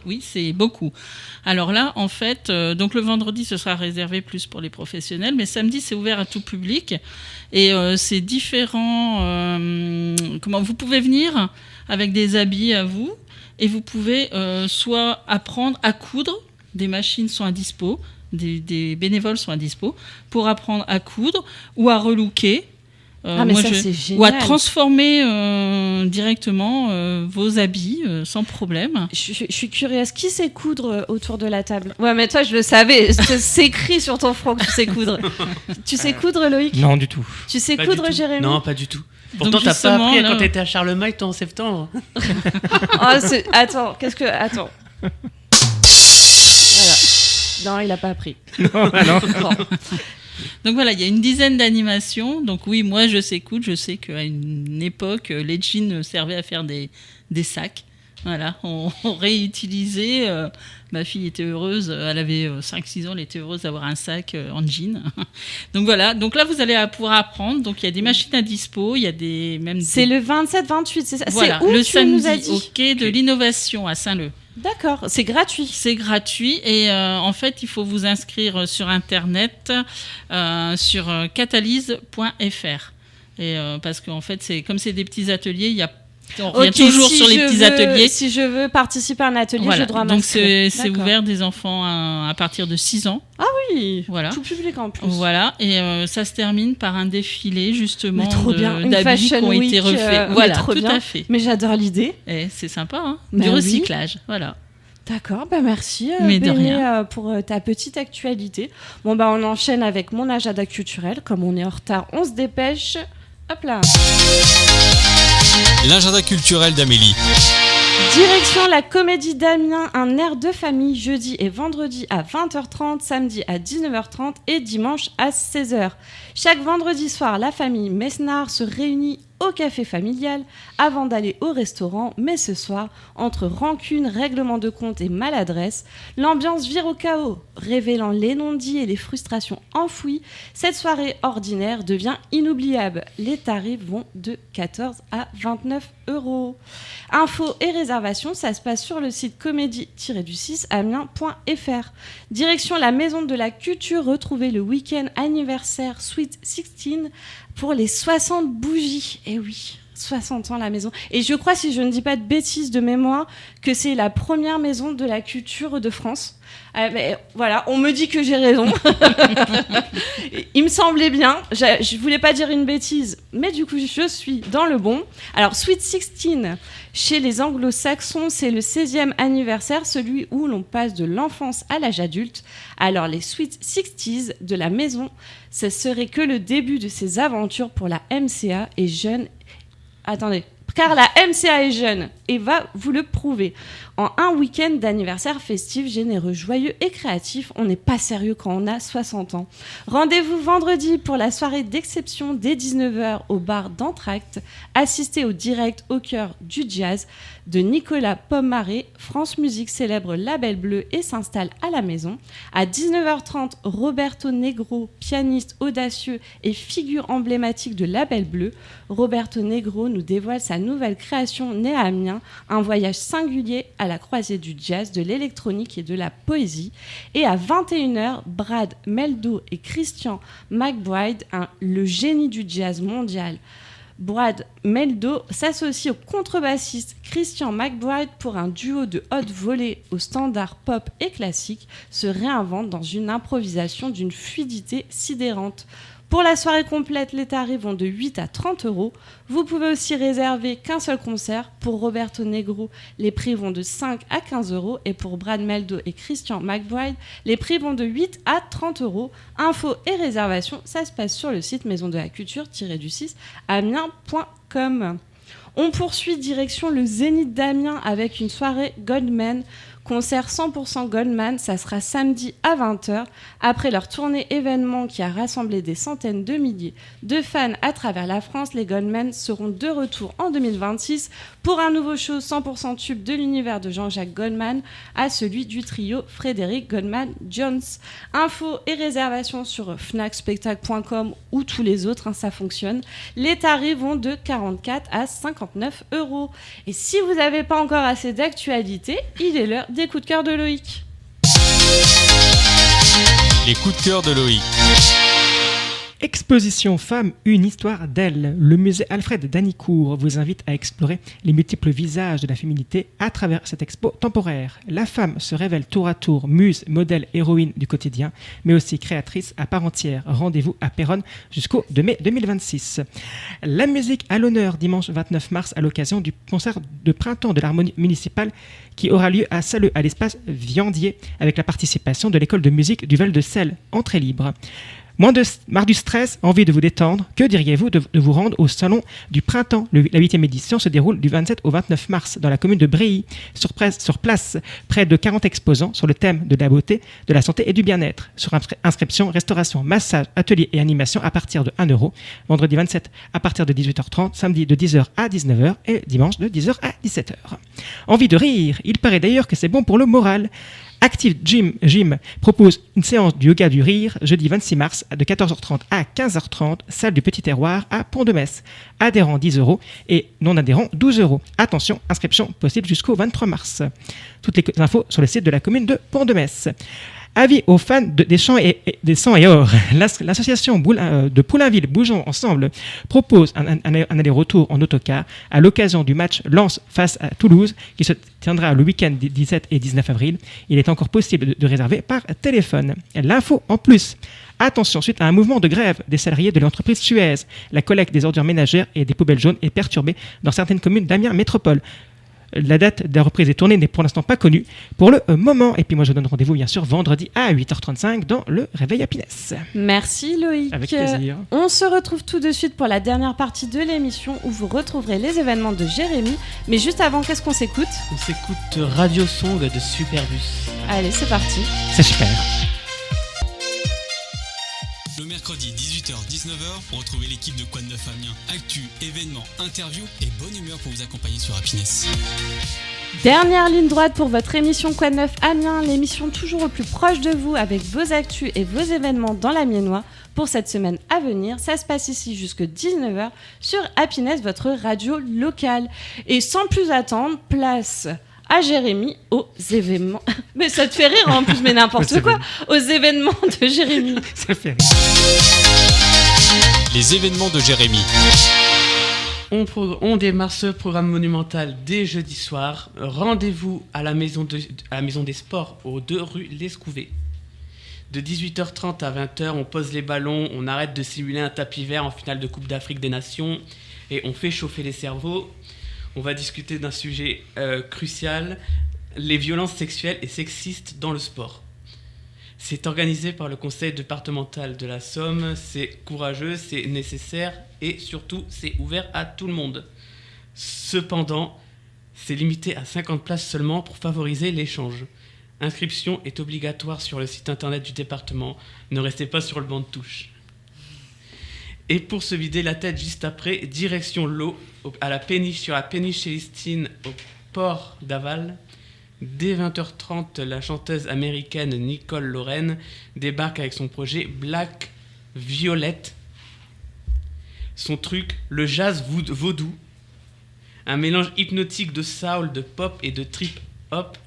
Oui, c'est beaucoup. Alors là, en fait, donc le vendredi, ce sera réservé plus pour les professionnels, mais samedi, c'est ouvert à tout public. Et c'est différent. Vous pouvez venir avec des habits à vous, et vous pouvez soit apprendre à coudre. Des machines sont à dispo, des bénévoles sont à dispo pour apprendre à coudre ou à relooker.
C'est génial.
Ou à transformer directement vos habits sans problème.
Je suis curieuse. Qui sait coudre autour de la table ? Ouais, mais toi, je le savais. C'est écrit sur ton front que tu sais coudre. Tu sais coudre, Loïc ?
Non, du tout.
Tu sais
Pas
coudre,
du tout.
Jérémy ?
Non, pas du tout. Pourtant,
Donc,
t'as pas
justement,
appris
là-
quand t'étais à Charlemagne, toi, en septembre.
Attends, qu'est-ce que... Attends. Voilà. Non, il a pas appris.
Non, ah non.
Bon.
Donc voilà, il y a une dizaine d'animations. Donc oui, moi je sais coudre. Je sais qu'à une époque, les jeans servaient à faire des sacs. Voilà, on réutilisait. Ma fille était heureuse, elle avait 5-6 ans, elle était heureuse d'avoir un sac en jean. Donc voilà, donc là vous allez pouvoir apprendre. Donc il y a des machines à dispo, il y a
C'est le 27-28, c'est ça ?
Voilà,
c'est où
le
tu nous as
samedi
dit ?
au quai de l'Innovation à Saint-Leu.
D'accord, c'est gratuit.
C'est gratuit et en fait, il faut vous inscrire sur Internet, sur catalyse.fr. Et parce qu'en fait, c'est des petits ateliers, on revient toujours sur les petits ateliers.
Si je veux participer à un atelier,
Voilà.
je dois
Donc
m'inscrire.
c'est
D'accord.
ouvert des enfants à partir de 6 ans.
Oui,
Voilà.
tout public en plus.
Voilà, et ça se termine par un défilé justement
Mais trop bien. Une
d'habits qui
fashion
ont été
week,
refaits.
mais
Voilà,
trop
tout
bien.
à fait.
Mais j'adore l'idée.
Et c'est sympa, hein,
Bah
du
oui.
recyclage. Voilà.
D'accord, bah merci
Mais de
Béné,
rien.
pour ta petite actualité. Bon bah on enchaîne avec mon agenda culturel. Comme on est en retard, on se dépêche. Hop là.
L'agenda culturel d'Amélie.
Direction la Comédie d'Amiens, un air de famille jeudi et vendredi à 20h30, samedi à 19h30 et dimanche à 16h. Chaque vendredi soir, la famille Mesnard se réunit au café familial avant d'aller au restaurant, mais ce soir, entre rancune, règlement de compte et maladresse, l'ambiance vire au chaos, révélant les non-dits et les frustrations enfouies. Cette soirée ordinaire devient inoubliable. Les tarifs vont de 14 à 29 €. Infos et réservations, ça se passe sur le site comédie-du6amiens.fr. Direction la Maison de la Culture, retrouvez le week-end anniversaire Sweet 16 pour les 60 bougies. Eh oui, 60 ans la maison. Et je crois, si je ne dis pas de bêtises de mémoire, que c'est la première maison de la culture de France. Mais voilà, on me dit que j'ai raison. Il me semblait bien. Je voulais pas dire une bêtise, mais du coup, je suis dans le bon. Alors, Sweet 16, chez les anglo-saxons, c'est le 16e anniversaire, celui où l'on passe de l'enfance à l'âge adulte. Alors, les Sweet 60s de la maison, ce serait que le début de ces aventures pour la MCA et jeune. Attendez, car la MCA est jeune et va vous le prouver. En un week-end d'anniversaire festif, généreux, joyeux et créatif, on n'est pas sérieux quand on a 60 ans. Rendez-vous vendredi pour la soirée d'exception dès 19h au bar d'Entracte. Assistez au direct au cœur du jazz de Nicolas Pomaré. France Musique célèbre Label Bleu et s'installe à la maison. À 19h30, Roberto Negro, pianiste audacieux et figure emblématique de Label Bleu. Roberto Negro nous dévoile sa nouvelle création née à Amiens, un voyage singulier à la croisée du jazz, de l'électronique et de la poésie. Et à 21h, Brad Meldo et Christian McBride, le génie du jazz mondial. Brad Meldo s'associe au contrebassiste Christian McBride pour un duo de haute volée au standard pop et classique, se réinvente dans une improvisation d'une fluidité sidérante. Pour la soirée complète, les tarifs vont de 8 à 30 €. Vous pouvez aussi réserver qu'un seul concert. Pour Roberto Negro, les prix vont de 5 à 15 €. Et pour Brad Meldo et Christian McBride, les prix vont de 8 à 30 €. Infos et réservations, ça se passe sur le site maison de la culture-du6amiens.com. On poursuit direction le Zénith d'Amiens avec une soirée Goldman. Concert 100% Goldman, ça sera samedi à 20h. Après leur tournée événement qui a rassemblé des centaines de milliers de fans à travers la France, les Goldman seront de retour en 2026 pour un nouveau show 100% tube de l'univers de Jean-Jacques Goldman à celui du trio Frédéric Goldman-Jones. Infos et réservations sur fnacspectacle.com ou tous les autres, ça fonctionne. Les tarifs vont de 44 à 59 €. Et si vous n'avez pas encore assez d'actualité, il est l'heure des coups de cœur de Loïc.
Les coups de cœur de Loïc.
Exposition Femmes, une histoire d'elle. Le musée Alfred Danicourt vous invite à explorer les multiples visages de la féminité à travers cette expo temporaire. La femme se révèle tour à tour muse, modèle, héroïne du quotidien, mais aussi créatrice à part entière. Rendez-vous à Péronne jusqu'au 2 mai 2026. La musique à l'honneur dimanche 29 mars à l'occasion du concert de printemps de l'harmonie municipale qui aura lieu à Salleux à l'espace Viandier avec la participation de l'école de musique du Val-de-Selle. Entrée libre. Marre du stress, envie de vous détendre, que diriez-vous de vous rendre au Salon du Printemps? La 8e édition se déroule du 27 au 29 mars dans la commune de Bréhy. Sur place, près de 40 exposants sur le thème de la beauté, de la santé et du bien-être. Sur inscription, restauration, massage, atelier et animation à partir de 1 €. Vendredi 27 à partir de 18h30, samedi de 10h à 19h et dimanche de 10h à 17h. Envie de rire? Il paraît d'ailleurs que c'est bon pour le moral. Active Gym propose une séance de yoga du rire jeudi 26 mars de 14h30 à 15h30, salle du Petit Terroir à Pont-de-Metz. Adhérents 10 € et non adhérents 12 €. Attention, inscription possible jusqu'au 23 mars. Toutes les infos sur le site de la commune de Pont-de-Metz. Avis aux fans des chants et or. L'association de Poulainville Bougeons Ensemble propose un aller-retour en autocar à l'occasion du match Lens face à Toulouse qui se tiendra le week-end des 17 et 19 avril. Il est encore possible de réserver par téléphone. L'info en plus. Attention, suite à un mouvement de grève des salariés de l'entreprise Suez, la collecte des ordures ménagères et des poubelles jaunes est perturbée dans certaines communes d'Amiens Métropole. La date de la reprise des tournées n'est pour l'instant pas connue pour le moment. Et puis moi, je donne rendez-vous bien sûr vendredi à 8h35 dans le Réveil Happiness.
Merci Loïc.
Avec plaisir.
On se retrouve tout de suite pour la dernière partie de l'émission où vous retrouverez les événements de Jérémy. Mais juste avant, qu'est-ce qu'on s'écoute?
On s'écoute Radio Song de Superbus.
Allez, c'est parti.
C'est super.
Le mercredi 18h-19h, retrouvez l'équipe de Quoi de Neuf Amiens. Actu, événements, interviews et bonne humeur pour vous accompagner sur Happiness.
Dernière ligne droite pour votre émission Quoi de neuf Amiens, l'émission toujours au plus proche de vous avec vos actus et vos événements dans l'Amiénois. Pour cette semaine à venir, ça se passe ici jusqu'à 19h sur Happiness, votre radio locale. Et sans plus attendre, place à Jérémy aux événements. Mais ça te fait rire en plus, mais n'importe quoi. Aux événements de Jérémy.
Ça fait rire.
Les événements de Jérémy.
On démarre ce programme monumental dès jeudi soir. Rendez-vous à la maison des sports aux 2 rue Lescouvet. De 18h30 à 20h, on pose les ballons, on arrête de simuler un tapis vert en finale de Coupe d'Afrique des Nations et on fait chauffer les cerveaux. On va discuter d'un sujet crucial, les violences sexuelles et sexistes dans le sport. C'est organisé par le conseil départemental de la Somme, c'est courageux, c'est nécessaire et surtout c'est ouvert à tout le monde. Cependant, c'est limité à 50 places seulement pour favoriser l'échange. Inscription est obligatoire sur le site internet du département, ne restez pas sur le banc de touche. Et pour se vider la tête juste après, direction l'eau, sur la péniche Célestine au port d'Aval. Dès 20h30, la chanteuse américaine Nicole Loren débarque avec son projet Black Violet. Son truc, le jazz vaudou. Un mélange hypnotique de soul, de pop et de trip-hop.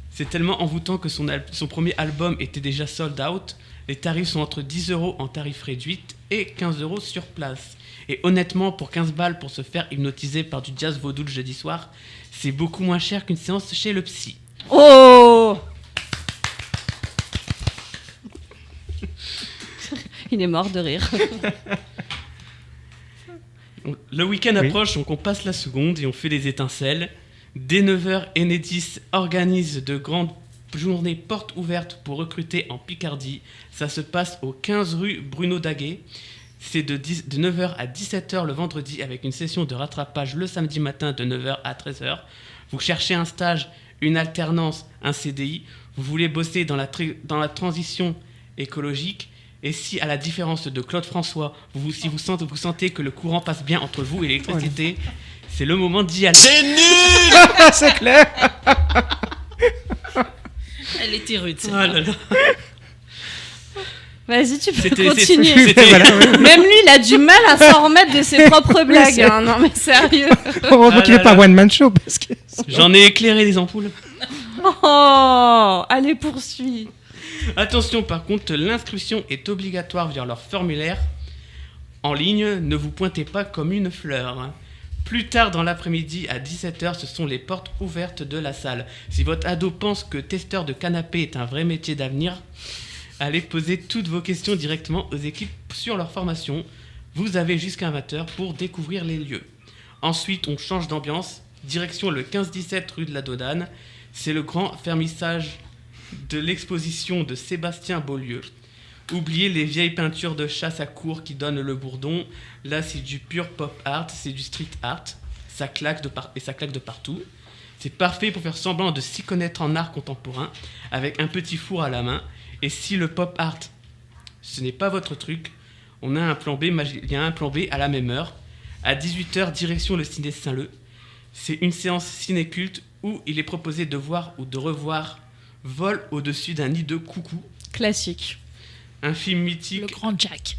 C'est tellement envoûtant que son premier album était déjà sold out. Les tarifs sont entre 10 € en tarif réduit et 15 € sur place. Et honnêtement, pour 15 balles pour se faire hypnotiser par du jazz vaudou le jeudi soir, c'est beaucoup moins cher qu'une séance chez le psy.
Oh! Il est mort de rire.
Le week-end approche, donc on passe la seconde et on fait des étincelles. Dès 9h, Enedis organise de grandes journées portes ouvertes pour recruter en Picardie. Ça se passe au 15 rue Bruno Daguet. C'est de 9h à 17h le vendredi avec une session de rattrapage le samedi matin de 9h à 13h. Vous cherchez un stage, une alternance, un CDI. Vous voulez bosser dans la transition écologique. Et si, à la différence de Claude François, vous sentez que le courant passe bien entre vous et l'électricité, c'est le moment d'y aller.
C'est nul.
C'est clair.
Elle était rude,
Oh là là.
Vas-y, tu peux
C'était-
continuer.
Voilà, oui.
Même lui, il a du mal à s'en remettre de ses propres blagues. Hein. Non, mais sérieux.
Heureusement qu'il
là
n'est pas
là.
one man show parce que.
J'en ai éclairé les ampoules.
Oh, allez, poursuis.
Attention, par contre, l'inscription est obligatoire via leur formulaire. En ligne, ne vous pointez pas comme une fleur. Plus tard dans l'après-midi, à 17h, ce sont les portes ouvertes de la salle. Si votre ado pense que testeur de canapé est un vrai métier d'avenir, allez poser toutes vos questions directement aux équipes sur leur formation. Vous avez jusqu'à 20h pour découvrir les lieux. Ensuite, on change d'ambiance. Direction le 15-17 rue de la Dodane. C'est le grand fermissage de l'exposition de Sébastien Beaulieu. Oubliez les vieilles peintures de chasse à cour qui donnent le bourdon. Là, c'est du pur pop art, c'est du street art. Ça claque de partout. C'est parfait pour faire semblant de s'y connaître en art contemporain, avec un petit four à la main. Et si le pop art, ce n'est pas votre truc, on a un plan B, il y a un plan B à la même heure. À 18h, direction le ciné Saint-Leu. C'est une séance ciné-culte où il est proposé de voir ou de revoir Vol au-dessus d'un nid de coucou.
Classique.
Un film mythique.
Le grand Jack.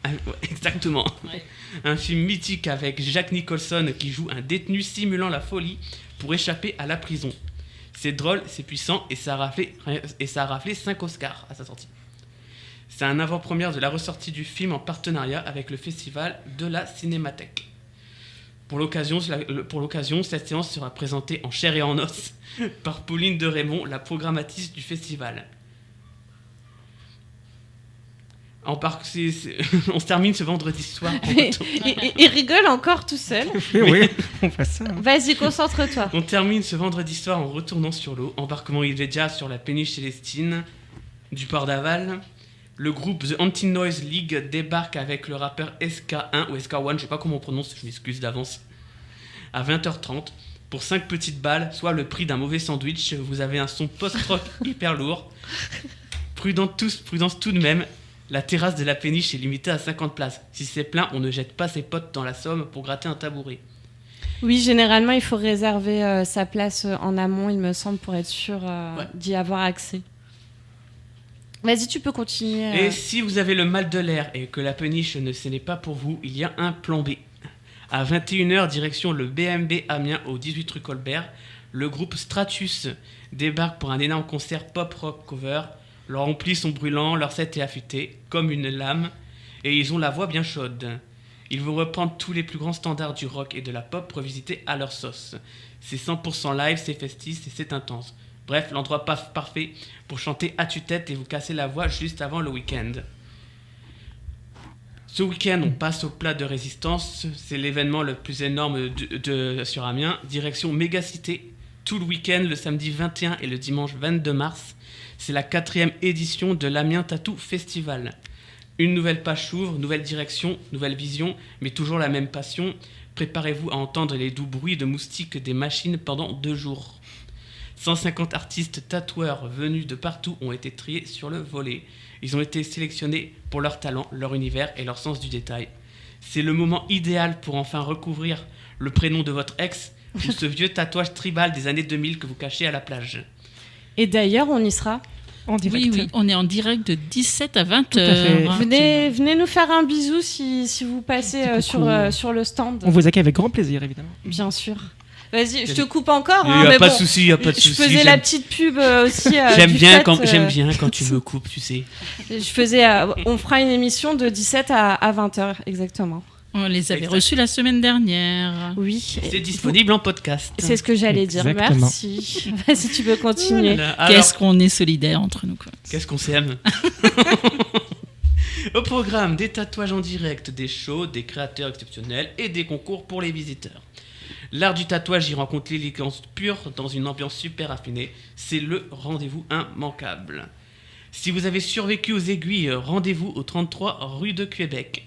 Ah, ouais, exactement.
Ouais.
Un film mythique avec Jack Nicholson qui joue un détenu simulant la folie pour échapper à la prison. C'est drôle, c'est puissant et ça a raflé 5 Oscars à sa sortie. C'est un avant-première de la ressortie du film en partenariat avec le festival de la Cinémathèque. Pour l'occasion, cette séance sera présentée en chair et en os par Pauline de Raymond, la programmatrice du festival. On se termine ce vendredi soir.
Mais il rigole encore tout seul.
Oui, on fait ça.
Vas-y, concentre-toi.
On termine ce vendredi soir en retournant sur l'eau. Embarquement immédiat sur la péniche Célestine du port d'Aval. Le groupe The Anti-Noise League débarque avec le rappeur SK1 ou SK1, je sais pas comment on prononce, je m'excuse d'avance, à 20h30 pour 5 petites balles, soit le prix d'un mauvais sandwich. Vous avez un son post-rock hyper lourd. Prudence tout de même, la terrasse de la péniche est limitée à 50 places. Si c'est plein, on ne jette pas ses potes dans la Somme pour gratter un tabouret.
Oui, généralement, il faut réserver sa place en amont, il me semble, pour être sûr d'y avoir accès. Vas-y, tu peux continuer.
Et si vous avez le mal de l'air et que la péniche ce n'est pas pour vous, il y a un plan B. À 21h, direction le BMB Amiens au 18 rue Colbert, le groupe Stratus débarque pour un énorme concert pop-rock cover. Leurs amplis sont brûlants, leur set est affûté, comme une lame, et ils ont la voix bien chaude. Ils vont reprendre tous les plus grands standards du rock et de la pop revisiter à leur sauce. C'est 100% live, c'est festif et c'est intense. Bref, l'endroit parfait pour chanter à tue-tête et vous casser la voix juste avant le week-end. Ce week-end, on passe au plat de résistance. C'est l'événement le plus énorme sur Amiens. Direction Mégacité, tout le week-end, le samedi 21 et le dimanche 22 mars. C'est la 4e édition de l'Amiens Tattoo Festival. Une nouvelle page s'ouvre, nouvelle direction, nouvelle vision, mais toujours la même passion. Préparez-vous à entendre les doux bruits de moustiques des machines pendant 2 jours. 150 artistes tatoueurs venus de partout ont été triés sur le volet. Ils ont été sélectionnés pour leur talent, leur univers et leur sens du détail. C'est le moment idéal pour enfin recouvrir le prénom de votre ex ou ce vieux tatouage tribal des années 2000 que vous cachez à la plage.
Et d'ailleurs, on y sera.
En direct.
Oui, on est en direct de 17 à 20
Tout à fait.
heures.
Venez nous faire un bisou si vous passez sur le stand.
On vous accueille avec grand plaisir, évidemment.
Bien sûr. Vas-y, je te coupe encore.
Il n'y a
mais
pas
bon,
de souci, il n'y a pas de souci.
Je faisais la petite pub aussi.
J'aime
du
bien,
fait,
quand tu me coupes, tu sais.
On fera une émission de 17 à 20h, exactement.
On les avait
Exact.
reçus la semaine dernière.
Oui.
C'est disponible en podcast.
C'est ce que j'allais dire.
Exactement.
Merci. Vas-y, tu peux continuer.
Voilà. Alors,
Qu'est-ce qu'on est solidaires entre nous, quoi.
qu'est-ce qu'on s'aime. Au programme, des tatouages en direct, des shows, des créateurs exceptionnels et des concours pour les visiteurs. L'art du tatouage y rencontre l'élégance pure dans une ambiance super affinée. C'est le rendez-vous immanquable. Si vous avez survécu aux aiguilles, rendez-vous au 33 rue de Québec.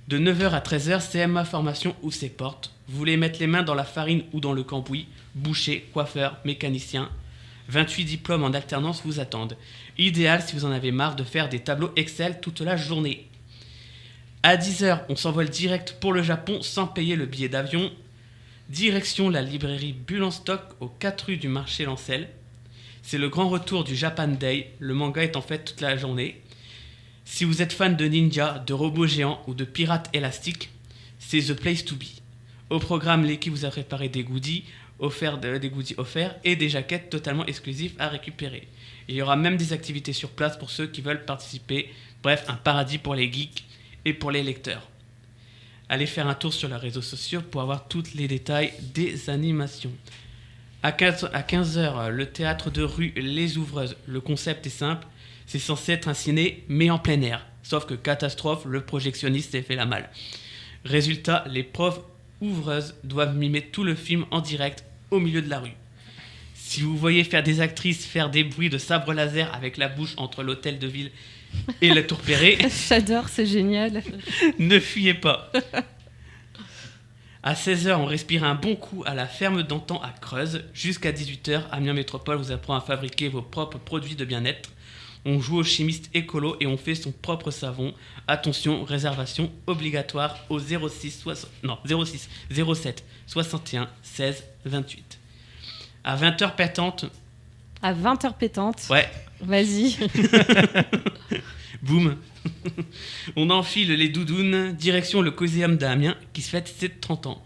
De 9h à 13h, CMA Formation ouvre ses portes. Vous voulez mettre les mains dans la farine ou dans le cambouis, boucher, coiffeur, mécanicien. 28 diplômes en alternance vous attendent. Idéal si vous en avez marre de faire des tableaux Excel toute la journée. À 10h, on s'envole direct pour le Japon sans payer le billet d'avion. Direction la librairie Bulle en stock aux 4 rues du marché Lancel. C'est le grand retour du Japan Day, le manga est en fait toute la journée. Si vous êtes fan de ninja, de robots géants ou de pirates élastiques, c'est the place to be. Au programme, l'équipe vous a préparé des goodies offerts et des jaquettes totalement exclusives à récupérer. Il y aura même des activités sur place pour ceux qui veulent participer. Bref, un paradis pour les geeks et pour les lecteurs. Allez faire un tour sur leurs réseaux sociaux pour avoir tous les détails des animations. À 15h, le théâtre de rue Les Ouvreuses. Le concept est simple, c'est censé être un ciné, mais en plein air. Sauf que catastrophe, le projectionniste s'est fait la malle. Résultat, les profs ouvreuses doivent mimer tout le film en direct au milieu de la rue. Si vous voyez faire des actrices faire des bruits de sabre laser avec la bouche entre l'hôtel de ville et la tour Perret,
J'adore, c'est génial.
ne fuyez pas. À 16h, on respire un bon coup à la ferme d'antan à Creuse. Jusqu'à 18h, Amiens Métropole vous apprend à fabriquer vos propres produits de bien-être. On joue au chimiste écolo et on fait son propre savon. Attention, réservation obligatoire au 06 07 61 16 28. À 20h pétante.
À 20h pétante.
Ouais,
Vas-y.
boum. On enfile les doudounes, direction le Coliseum d'Amiens qui se fête ses 30 ans.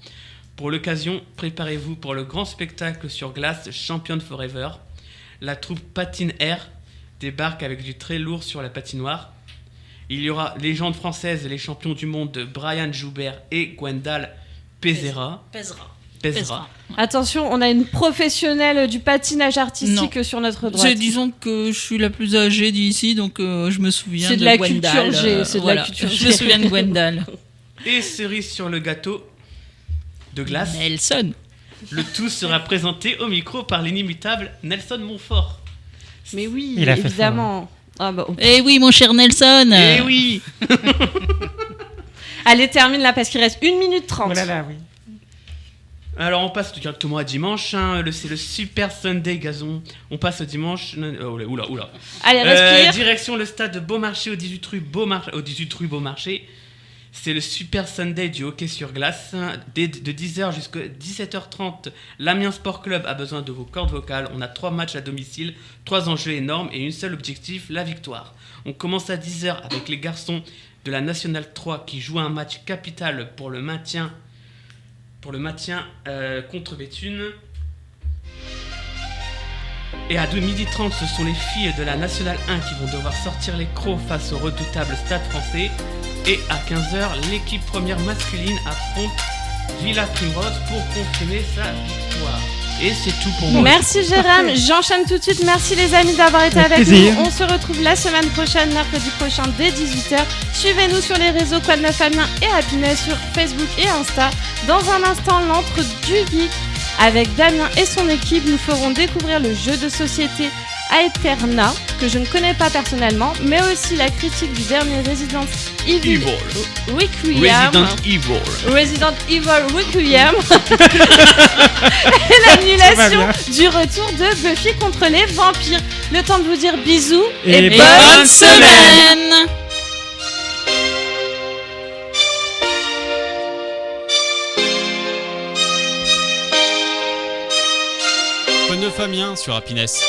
Pour l'occasion, préparez-vous pour le grand spectacle sur glace Champion Forever. La troupe Patine Air débarque avec du très lourd sur la patinoire. Il y aura légende française et les champions du monde de Brian Joubert et Gwendal Pezera.
Attention, on a une professionnelle du patinage artistique sur notre droite.
Disons que je suis la plus âgée d'ici, donc je me souviens
C'est de la
Gwendal,
culture G, c'est de la culture
Je
G.
me souviens de Gwendal.
Et cerise sur le gâteau de glace.
Nelson.
Le tout sera présenté au micro par l'inimitable Nelson Montfort.
Mais oui,
Il a fait
évidemment. Ah bah,
Eh oui, mon cher Nelson.
Eh oui.
Allez, termine là parce qu'il reste 1 minute 30.
Oh là là, oui.
Alors on passe directement à dimanche, hein. C'est le Super Sunday Gazon. On passe au dimanche. Oula.
Allez, respire.
Direction le stade de Beaumarchais au 18 rue Beaumarchais. C'est le Super Sunday du hockey sur glace. De 10h jusqu'à 17h30, l'Amiens Sport Club a besoin de vos cordes vocales. On a 3 matchs à domicile, 3 enjeux énormes et un seul objectif, la victoire. On commence à 10h avec les garçons de la Nationale 3 qui jouent un match capital pour le maintien contre Béthune. Et à 12h30, ce sont les filles de la Nationale 1 qui vont devoir sortir les crocs face au redoutable Stade Français. Et à 15h, l'équipe première masculine affronte Villa Primrose pour confirmer sa victoire. Et c'est tout pour moi.
Merci Jérôme, j'enchaîne tout de suite. Merci les amis d'avoir été avec
plaisir.
nous. On se retrouve la semaine prochaine, mercredi prochain dès 18h. Suivez-nous sur les réseaux Quoi de Neuf Amiens et Happiness sur Facebook et Insta. Dans un instant, l'antre du geek. Avec Damien et son équipe, nous ferons découvrir le jeu de société Aeterna, que je ne connais pas personnellement, mais aussi la critique du dernier Resident Evil Requiem. Resident Evil Requiem. Et l'annulation du retour de Buffy contre les vampires. Le temps de vous dire bisous
Et
bonne
semaine.
Quoi de neuf Amiens sur Happiness.